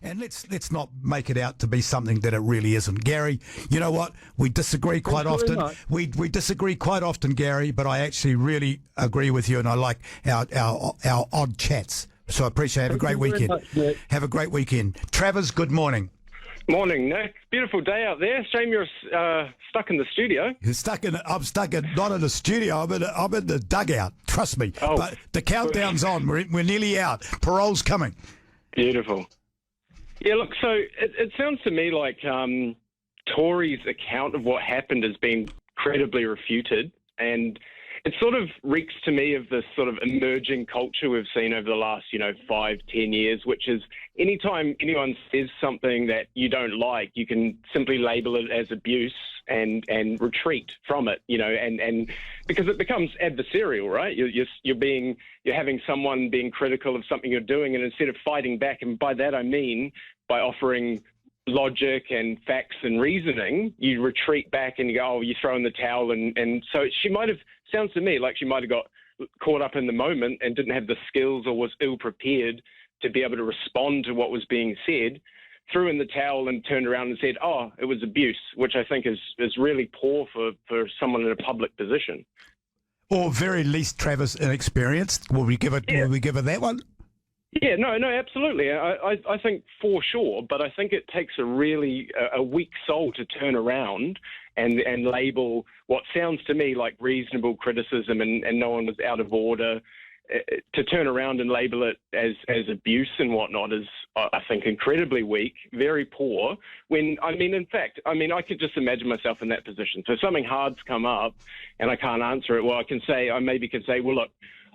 And let's not make it out to be something that it really isn't. Gary, you know what? We disagree quite often. We disagree quite often, Gary, but I actually really agree with you, and I like our odd chats. So I appreciate it. Have a great weekend. Have a great weekend. Travers, good morning. Morning, Nick. Beautiful day out there. Shame you're stuck in the studio. I'm stuck not in the studio. I'm in the dugout. Trust me. Oh. But the countdown's on. We're nearly out. Parole's coming. Beautiful. Yeah, look, so it sounds to me like Tory's account of what happened has been credibly refuted, and it sort of reeks to me of this sort of emerging culture we've seen over the last, 5-10 years, which is anytime anyone says something that you don't like, you can simply label it as abuse and retreat from it, and because it becomes adversarial, right? You're having someone being critical of something you're doing, and instead of fighting back, and by that I mean by offering logic and facts and reasoning, you retreat back and you go, you throw in the towel. And so sounds to me like she might have got caught up in the moment and didn't have the skills or was ill prepared to be able to respond to what was being said, threw in the towel and turned around and said, it was abuse, which I think is really poor for someone in a public position. Or very least, Travis, inexperienced. Will we give her that one? Yeah, no, absolutely. I think for sure, but I think it takes a weak soul to turn around and label what sounds to me like reasonable criticism and no one was out of order. To turn around and label it as abuse and whatnot is, I think, incredibly weak, very poor. I could just imagine myself in that position. So something hard's come up and I can't answer it. Well, I maybe could say, well, look,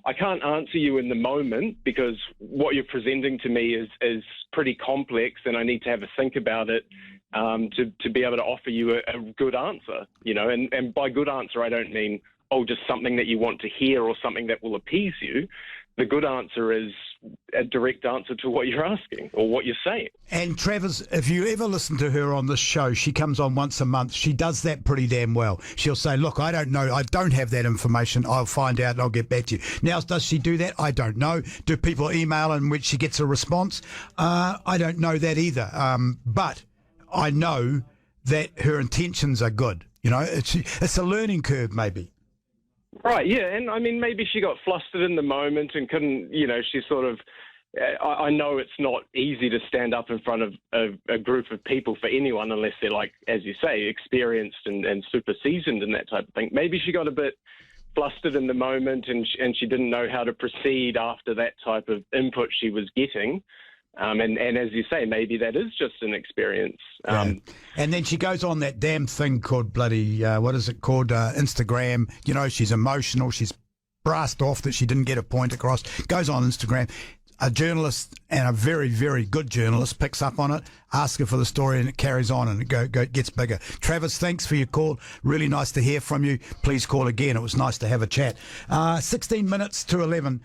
I can't answer you in the moment because what you're presenting to me is pretty complex, and I need to have a think about it to be able to offer you a good answer. And by good answer, I don't mean just something that you want to hear or something that will appease you. The good answer is a direct answer to what you're asking or what you're saying. And Travers, if you ever listen to her on this show, she comes on once a month. She does that pretty damn well. She'll say, look, I don't know. I don't have that information. I'll find out and I'll get back to you. Now, does she do that? I don't know. Do people email in which she gets a response? I don't know that either. But I know that her intentions are good. It's a learning curve maybe. Right, yeah, and maybe she got flustered in the moment and couldn't, she sort of, I know it's not easy to stand up in front of a group of people for anyone unless they're, like, as you say, experienced and super seasoned and that type of thing. Maybe she got a bit flustered in the moment and she didn't know how to proceed after that type of input she was getting. And as you say, maybe that is just an experience. And then she goes on that damn thing called bloody, what is it called, Instagram. She's emotional. She's brassed off that she didn't get a point across. Goes on Instagram. A journalist, and a very, very good journalist, picks up on it, asks her for the story, and it carries on and it gets bigger. Travis, thanks for your call. Really nice to hear from you. Please call again. It was nice to have a chat. 16 minutes to 11.